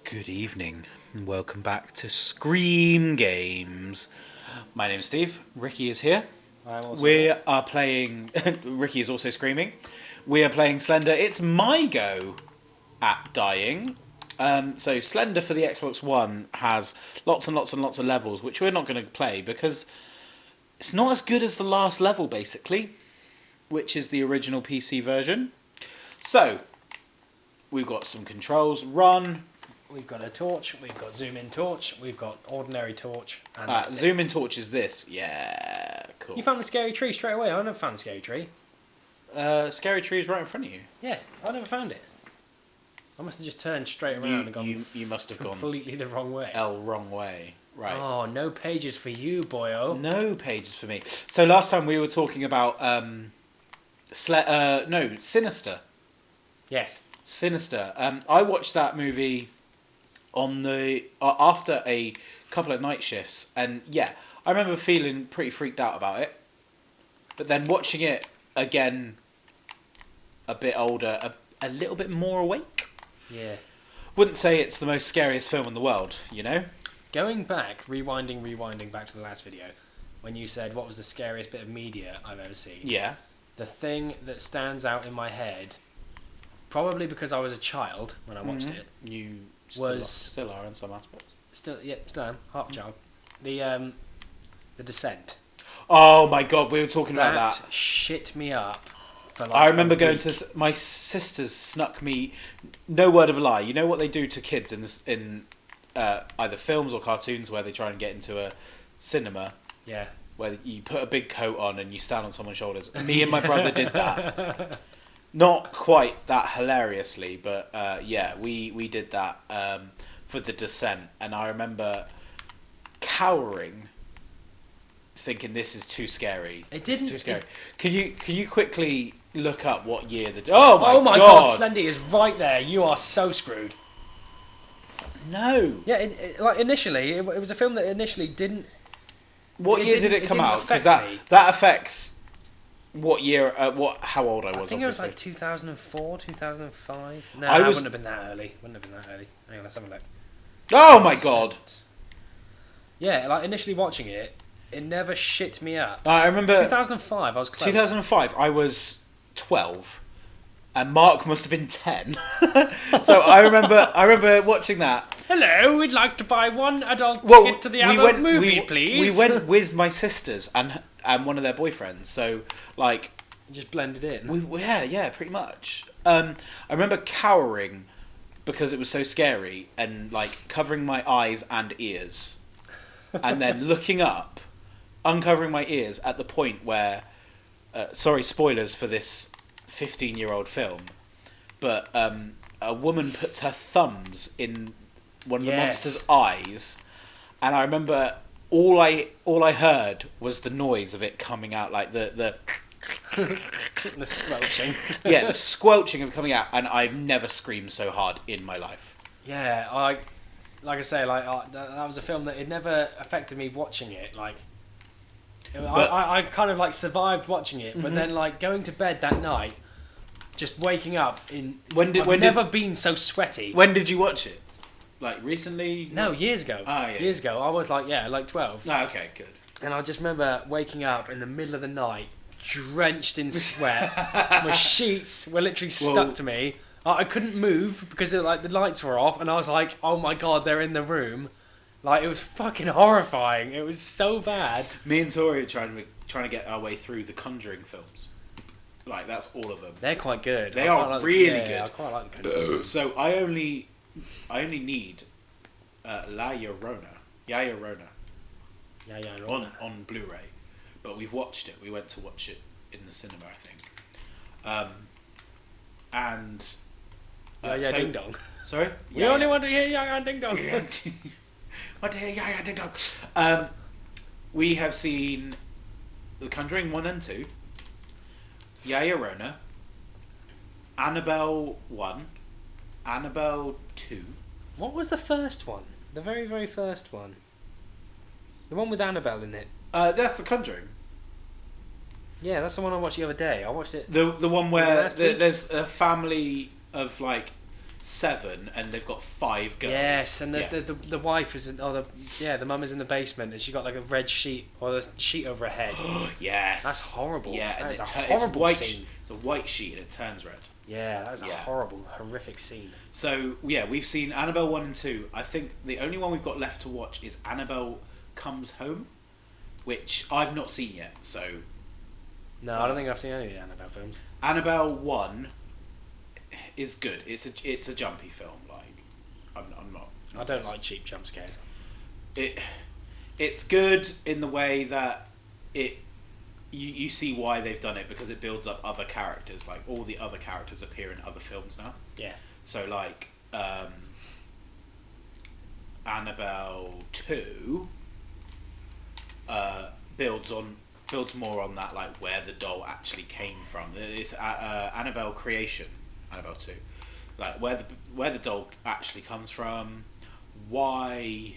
Good evening, and welcome back to Scream Games. My name's Steve. Ricky is here. I'm also We are playing. Ricky is also screaming. We are playing Slender. It's my go at dying. So Slender for the Xbox One has lots and lots and lots of levels, which we're not going to play because it's not as good as the last level, basically, which is the original PC version. So we've got some controls. Run. We've got a torch, we've got zoom in torch, we've got ordinary torch, and that's Zoom in torch is this. Yeah, cool. You found the scary tree straight away. I never found the scary tree. Scary tree is right in front of you. Yeah, I never found it. I must have just turned straight around and gone you must have gone completely the wrong way. wrong way. Right. Oh, no pages for you, boyo. No pages for me. So last time we were talking about Sinister. Yes. Sinister. I watched that movie on the after a couple of night shifts, and yeah, I remember feeling pretty freaked out about it. But then watching it again, a bit older, a little bit more awake. Yeah. Wouldn't say it's the most scariest film in the world, you know? Going back, rewinding back to the last video, when you said what was the scariest bit of media I've ever seen. Yeah. The thing that stands out in my head, probably because I was a child when I watched it, You was still are in some aspects. still am half child. The Descent. Oh my god, we were talking about that. Shit me up. For like I remember a going week. to my sisters snuck me. No word of a lie. You know what they do to kids in either films or cartoons where they try and get into a cinema Yeah. where you put a big coat on and you stand on someone's shoulders. Me and my brother did that. Not quite that hilariously, but yeah, we did that for The Descent, and I remember cowering, thinking this is too scary. It didn't- It's too scary. Can you quickly look up what year the? Oh my god! God, Slender is right there. You are so screwed. No. Yeah, like initially, it was a film that initially didn't. What It year did didn't- it come it didn't out? Because affect me. that affects what year? How old I was? I think it was obviously. like 2004, 2005. No, I it was- wouldn't have been that early. Hang on, let's have a look. Oh my god! Yeah, like initially watching it, it never shit me up. I remember 2005. I was close. 2005. I was 12, and Mark must have been 10. So I remember watching that. Hello, we'd like to buy one adult ticket to the adult movie, please. We went with my sisters and one of their boyfriends. So like, Just blended in. yeah, pretty much. I remember cowering because it was so scary and like covering my eyes and ears, and then looking up, uncovering my ears at the point where, sorry, spoilers for this 15-year-old film, but a woman puts her thumbs in one of the Yes. monster's eyes, and I remember all I heard was the noise of it coming out, like the The squelching. yeah, the squelching of coming out, and I've never screamed so hard in my life. Yeah, like I say, that was a film that it never affected me watching it. Like, But- I kind of like survived watching it, but then like going to bed that night, just waking up in. I've never been so sweaty. When did you watch it? Like recently? No, years ago. Ah, yeah. Years ago, I was like 12, Ah, okay, good. and I just remember waking up in the middle of the night, drenched in sweat. My sheets were literally stuck to me. I couldn't move because the lights were off, and I was like, "Oh my god, they're in the room!" Like it was fucking horrifying. It was so bad. Me and Tori are trying to get our way through the Conjuring films. Like that's all of them. They're quite good. They I are quite like really yeah, good. I quite like the Conjuring. So I only need La Llorona, Yeah, on Blu-ray, but we've watched it. We went to watch it in the cinema, I think. And yeah, so- ding dong. Sorry, We only want to hear yeah, ding dong. Want to hear yeah, ding dong. We have seen The Conjuring 1 and 2, La Llorona, Annabelle 1, Annabelle 2. What was the first one? The very, very first one. The one with Annabelle in it. That's The Conjuring. Yeah, that's the one I watched the other day. I watched it. The one where last week? there's a family of like 7 and they've got 5 girls. Yes, and the wife is the mum is in the basement and she got like a red sheet or a sheet over her head. Yes. That's horrible. Yeah, and it's horrible scene. It's a white sheet and it turns red. Yeah, that was a horrible, horrific scene. So, yeah, we've seen Annabelle 1 and 2. I think the only one we've got left to watch is Annabelle Comes Home, which I've not seen yet, so... No, I don't think I've seen any of the Annabelle films. Annabelle 1 is good. It's a jumpy film, like... I'm not... I don't like cheap jump scares. It's good in the way that you see why they've done it, because it builds up other characters. Like, all the other characters appear in other films now. Yeah. So, like, Annabelle 2 builds more on that, like, where the doll actually came from. It's Annabelle Creation, Annabelle 2. Like, where the doll actually comes from, why...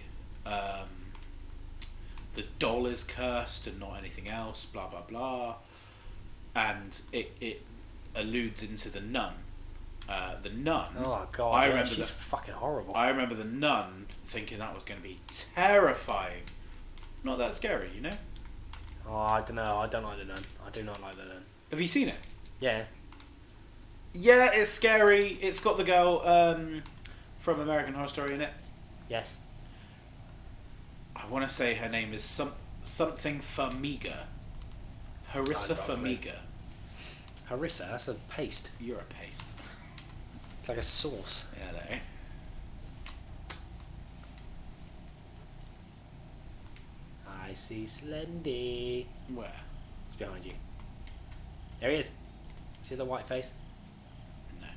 the doll is cursed and not anything else, blah blah blah, and it alludes into the nun. The nun. Oh god, she's fucking horrible. I remember the nun thinking that was going to be terrifying. Not that scary, you know. Oh, I don't know. I don't like the nun. I do not like the nun. Have you seen it? Yeah. Yeah, it's scary. It's got the girl from American Horror Story in it. Yes. I want to say her name is something Farmiga. Harissa Farmiga. Harissa? That's a paste. You're a paste. It's like a sauce. Yeah, there. I see Slender. Where? It's behind you. There he is. See the white face? No.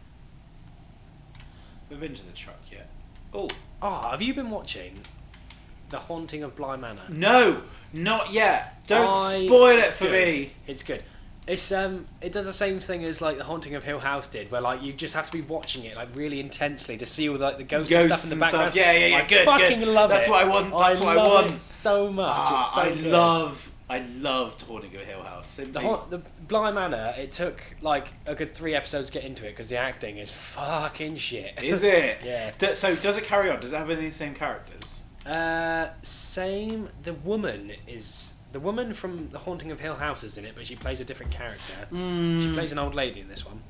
We've been to the truck yet. Oh. Oh, have you been watching The Haunting of Bly Manor? No, not yet. Don't spoil it for me. It's good. It's it does the same thing as like The Haunting of Hill House did, where like you just have to be watching it like really intensely to see all like the ghosts and stuff in the background. Yeah, I good. Fucking love That's it. what I want. That's what I love want. It so much. It's so good. I loved Haunting of Hill House. The Bly Manor. It took like a good 3 episodes to get into it because the acting is fucking shit. Is it? Yeah. So does it carry on? Does it have any of the same characters? Same. The woman from The Haunting of Hill House is in it, but she plays a different character. She plays an old lady in this one.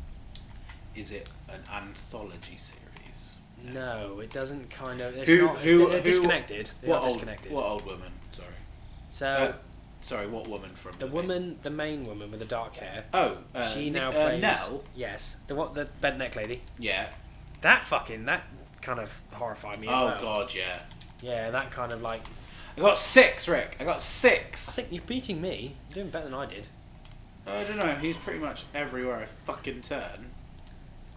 Is it an anthology series? No, it doesn't kind of... They're disconnected. They are disconnected. What old woman? Sorry. So... sorry, what woman from... The main woman with the dark hair. Oh, she now plays... Nell? Yes. The bent neck lady. Yeah. That kind of horrified me as well. Oh, God, yeah. Yeah, that kind of like... I got 6, Rick. I got 6. I think you're beating me. You're doing better than I did. I don't know. He's pretty much everywhere I fucking turn.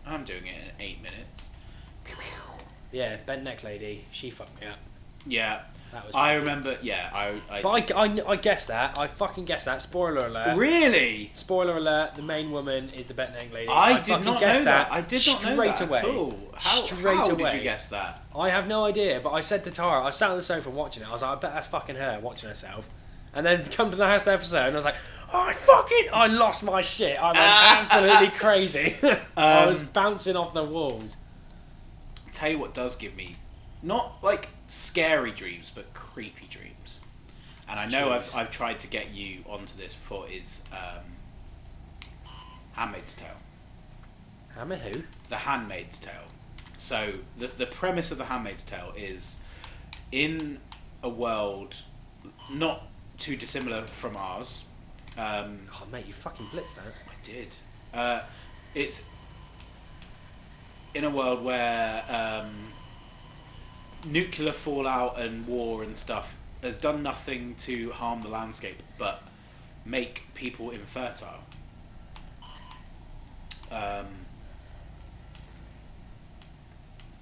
I'm doing it in 8 minutes. Yeah, bent neck lady. She fucked me up. Yeah. That was I remember, yeah. I guessed that. I fucking guessed that. Spoiler alert. Really? Spoiler alert. The main woman is the bent neck lady. I did not know that. I did not know that away. At all. How did you guess that? I have no idea, but I said to Tara, I sat on the sofa watching it, I was like, I bet that's fucking her watching herself. And then come to the last episode, and I was like, I lost my shit. I went absolutely crazy. I was bouncing off the walls. Tell you what does give me, not like scary dreams, but creepy dreams. And I know I've tried to get you onto this before, is Handmaid's Tale. Who? The Handmaid's Tale. So the premise of the Handmaid's Tale is in a world not too dissimilar from ours. Oh mate, you fucking blitzed that. I did. It's in a world where nuclear fallout and war and stuff has done nothing to harm the landscape but make people infertile.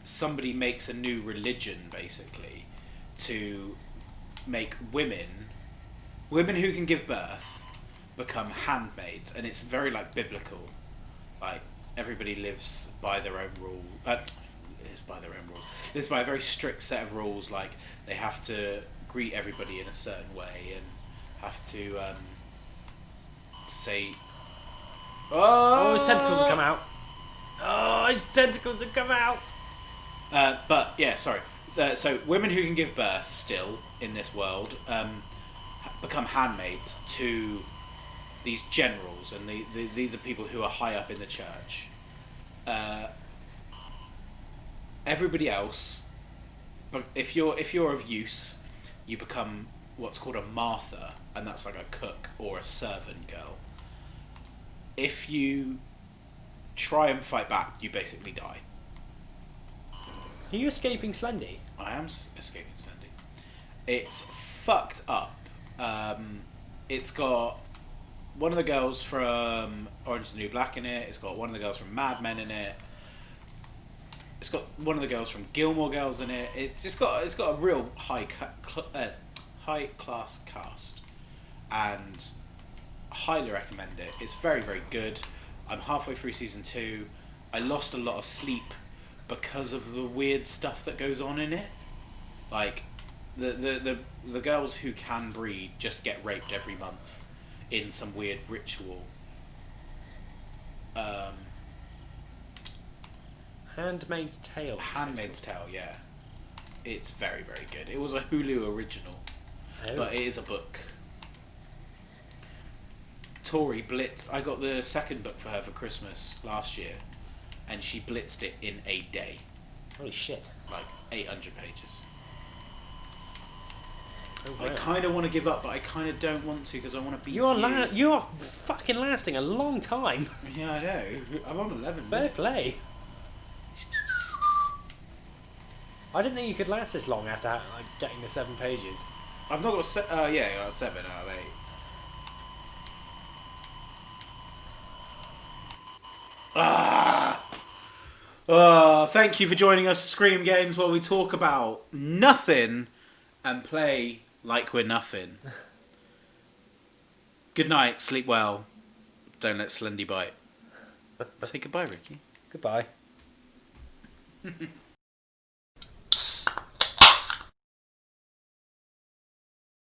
Somebody makes a new religion basically to make women who can give birth become handmaids, and it's very like biblical, like everybody lives by their own rule, lives by a very strict set of rules, like they have to greet everybody in a certain way and have to say his tentacles have come out. Oh, his tentacles have come out. But yeah, sorry. So women who can give birth still in this world become handmaids to these generals, and these are people who are high up in the church. Uh, Everybody else, but if you're of use, you become what's called a Martha, and that's like a cook or a servant girl. If you try and fight back, you basically die. Are you escaping Slendy? I am escaping Slendy. It's fucked up. It's got one of the girls from Orange is the New Black in it. It's got one of the girls from Mad Men in it. It's got one of the girls from Gilmore Girls in it. It's got a real high class cast, and I highly recommend it. It's very, very good. I'm halfway through season 2. I lost a lot of sleep because of the weird stuff that goes on in it. Like the girls who can breed just get raped every month in some weird ritual. Handmaid's Tale. Handmaid's Tale, yeah. It's very, very good. It was a Hulu original, but it is a book. Tori blitzed. I got the second book for her for Christmas last year, and she blitzed it in a day. Holy shit. Like 800 pages. Oh, I wow. kind of want to give up, but I kind of don't want to because I want to be. You are fucking lasting a long time. Yeah, I know. I'm on 11. Fair play. I didn't think you could last this long after like, getting the 7 pages. I've not got yeah, I got 7 out of 8. Thank you for joining us for Scream Games, where we talk about nothing and play like we're nothing. Good night, sleep well. Don't let Slendy bite. Say goodbye, Ricky. Goodbye.